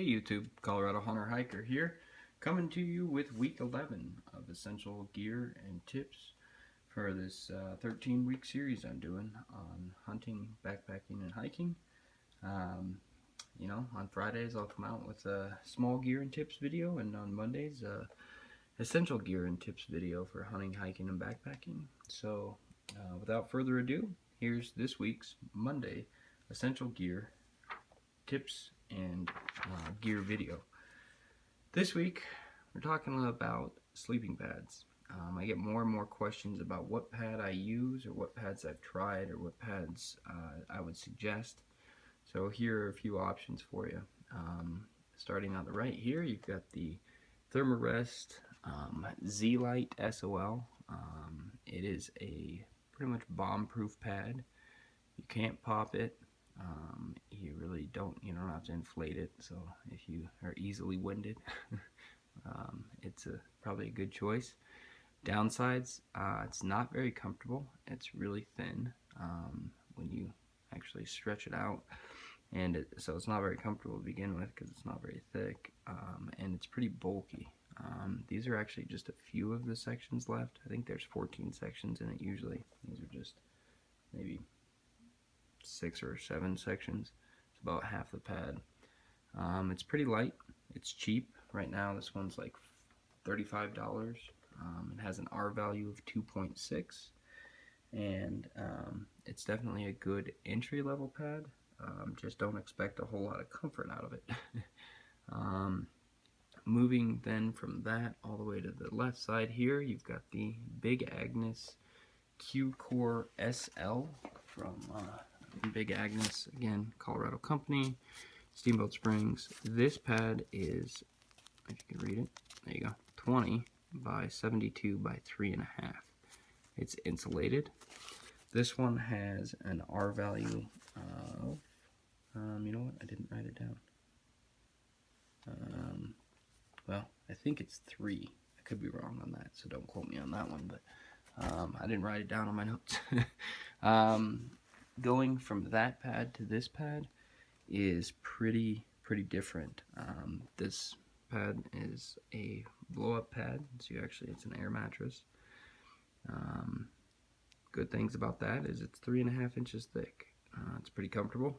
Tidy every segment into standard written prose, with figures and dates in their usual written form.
Hey YouTube, Colorado Hunter Hiker here, coming to you with week 11 of essential gear and tips for this 13-week series I'm doing on hunting, backpacking, and hiking. On Fridays I'll come out with a small gear and tips video, and on Mondays essential gear and tips video for hunting, hiking, and backpacking. So without further ado, here's this week's Monday essential gear, tips, and gear video. This week we're talking about sleeping pads. I get more and more questions about what pad I use, or what pads I've tried, or what pads I would suggest. So here are a few options for you. Starting on the right here, you've got the Thermarest Z-Lite SOL. It is a pretty much bomb-proof pad. You can't pop it. You don't have to inflate it, so if you are easily winded, it's probably a good choice. Downsides, it's not very comfortable. It's really thin when you actually stretch it out, and so it's not very comfortable to begin with because it's not very thick, and it's pretty bulky. These are actually just a few of the sections left. I think there's 14 sections in it usually. These are just maybe 6 or 7 sections. It's about half the pad. It's pretty light. It's cheap. Right now this one's like $35. It has an R value of 2.6, and it's definitely a good entry-level pad. Just don't expect a whole lot of comfort out of it. Moving then from that all the way to the left side here, you've got the Big Agnes Q-Core SL from Big Agnes, again, Colorado company, Steamboat Springs. This pad is, if you can read it, there you go, 20 by 72 by 3.5. It's insulated. This one has an R value of, you know what, I didn't write it down. Well, I think it's 3. I could be wrong on that, so don't quote me on that one, but I didn't write it down on my notes. Going from that pad to this pad is pretty different. This pad is a blow-up pad, so it's an air mattress. Good things about that is it's 3.5 inches thick. It's pretty comfortable.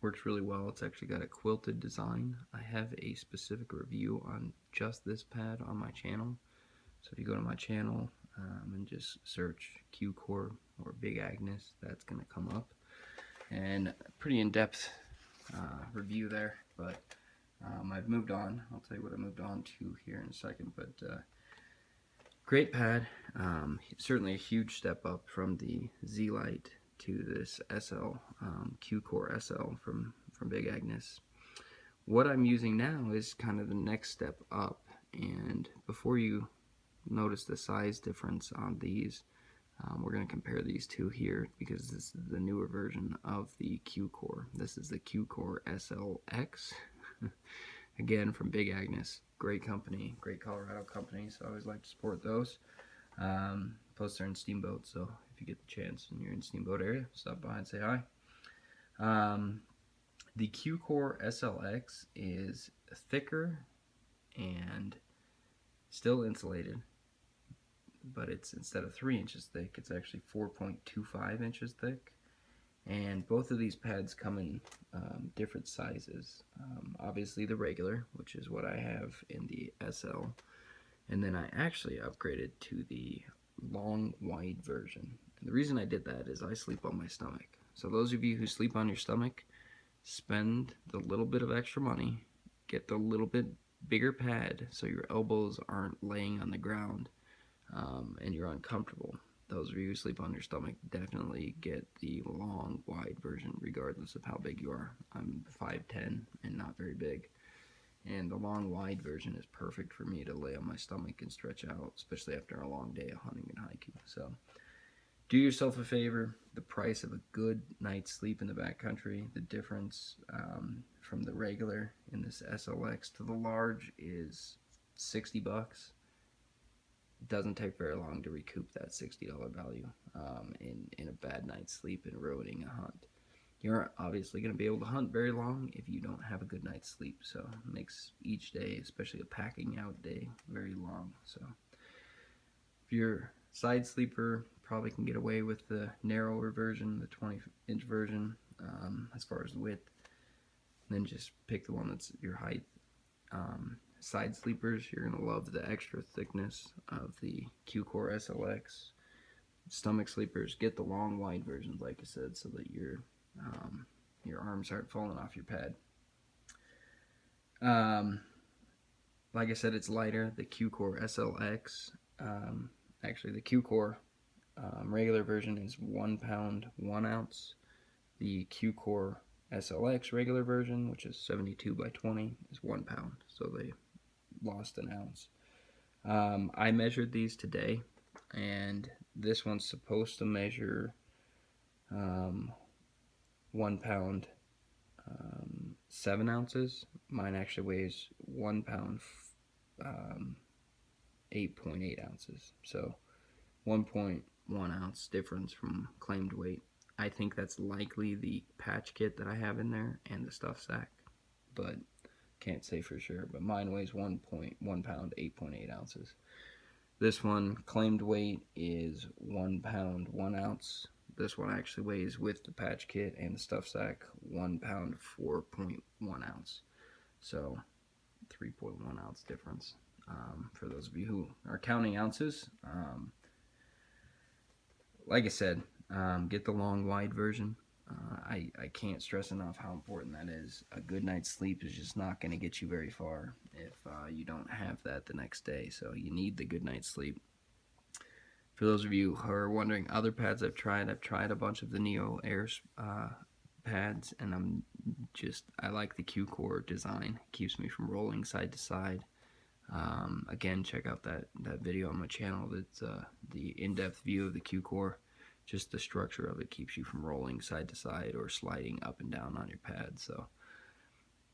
Works really well. It's actually got a quilted design. I have a specific review on just this pad on my channel. So if you go to my channel and just search Q-Core or Big Agnes, that's going to come up. And pretty in-depth review there, but I've moved on. I'll tell you what I moved on to here in a second, but great pad. Certainly a huge step up from the Z-Lite to this SL, Q-Core SL from Big Agnes. What I'm using now is kind of the next step up, and before you notice the size difference on these, we're going to compare these two here because this is the newer version of the Q-Core. This is the Q-Core SLX. Again, from Big Agnes. Great company, great Colorado company, so I always like to support those. Plus they're in Steamboat, so if you get the chance and you're in Steamboat area, stop by and say hi. The Q-Core SLX is thicker and still insulated, but it's, instead of 3 inches thick, it's actually 4.25 inches thick. And both of these pads come in different sizes. Obviously the regular, which is what I have in the SL, and then I actually upgraded to the long wide version. And the reason I did that is I sleep on my stomach. So those of you who sleep on your stomach, spend the little bit of extra money, get the little bit bigger pad so your elbows aren't laying on the ground and you're uncomfortable. Those of you who sleep on your stomach, definitely get the long wide version regardless of how big you are. I'm 5'10" and not very big, and the long wide version is perfect for me to lay on my stomach and stretch out, especially after a long day of hunting and hiking. So do yourself a favor. The price of a good night's sleep in the backcountry, the difference from the regular in this SLX to the large is $60. It doesn't take very long to recoup that $60 value in a bad night's sleep and ruining a hunt. You're obviously going to be able to hunt very long if you don't have a good night's sleep. So it makes each day, especially a packing out day, very long. So if you're a side sleeper, probably can get away with the narrower version, the 20-inch version, as far as width. And then just pick the one that's your height. Side sleepers, you're going to love the extra thickness of the Q-Core SLX. Stomach sleepers, get the long, wide versions, like I said, so that your arms aren't falling off your pad. Like I said, it's lighter. The Q-Core SLX, actually the Q-Core regular version is 1 pound 1 ounce. The Q-Core SLX regular version, which is 72 by 20, is 1 pound. So they lost an ounce. I measured these today, and this one's supposed to measure 1 pound 7 ounces. Mine actually weighs 1 pound 8.8 ounces. So 1.1 ounce difference from claimed weight. I think that's likely the patch kit that I have in there and the stuff sack, but can't say for sure. But mine weighs 1 pound 8.8 ounces. This one claimed weight is 1 pound 1 ounce. This one actually weighs, with the patch kit and the stuff sack, 1 pound 4.1 ounce. So 3.1 ounce difference. For those of you who are counting ounces, like I said, get the long, wide version. I can't stress enough how important that is. A good night's sleep is just not going to get you very far if you don't have that the next day. So you need the good night's sleep. For those of you who are wondering, other pads I've tried a bunch of the Neo Air pads, and I like the Q-Core design. It keeps me from rolling side to side. Again, check out that video on my channel. That's the in-depth view of the Q-Core. Just the structure of it keeps you from rolling side to side or sliding up and down on your pad. So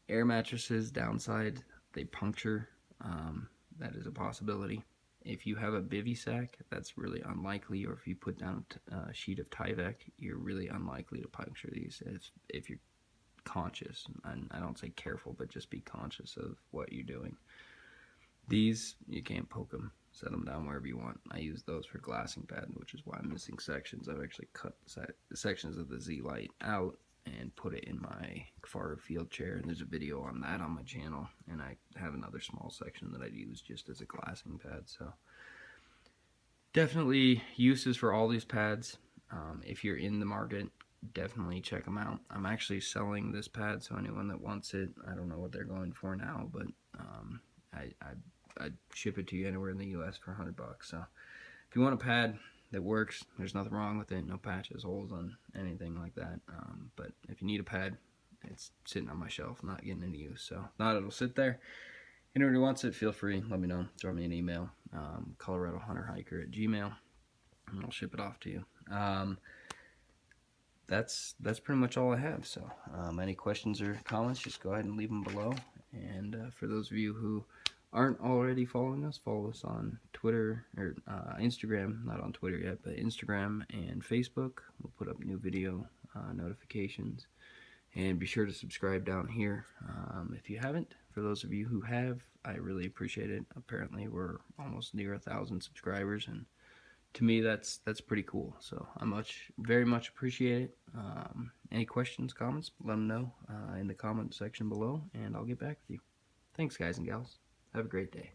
air mattresses, downside, they puncture. That is a possibility. If you have a bivy sack, that's really unlikely, or if you put down a sheet of Tyvek, you're really unlikely to puncture these if you're conscious. And I don't say careful, but just be conscious of what you're doing. These, you can't poke them. Set them down wherever you want. I use those for glassing pad, which is why I'm missing sections. I've actually cut the sections of the Z-Lite out and put it in my far field chair, and there's a video on that on my channel, and I have another small section that I use just as a glassing pad. So definitely uses for all these pads. If you're in the market, definitely check them out. I'm actually selling this pad, so anyone that wants it, I don't know what they're going for now, but I'd ship it to you anywhere in the US for $100. So if you want a pad that works, there's nothing wrong with it. No patches, holes on anything like that. But if you need a pad, it's sitting on my shelf, not getting any use. So not it'll sit there. Anyone who wants it, feel free. Let me know. Throw me an email. ColoradoHunterHiker@gmail.com, and I'll ship it off to you. That's pretty much all I have. So any questions or comments, just go ahead and leave them below. And for those of you who aren't already following us, follow us on Twitter or Instagram. Not on Twitter yet, but Instagram and Facebook. We'll put up new video notifications, and be sure to subscribe down here if you haven't. For those of you who have, I really appreciate it. Apparently we're almost near 1,000 subscribers, and to me that's pretty cool. So I very much appreciate it. Any questions, comments, let them know in the comment section below, and I'll get back with you. Thanks, guys and gals. Have a great day.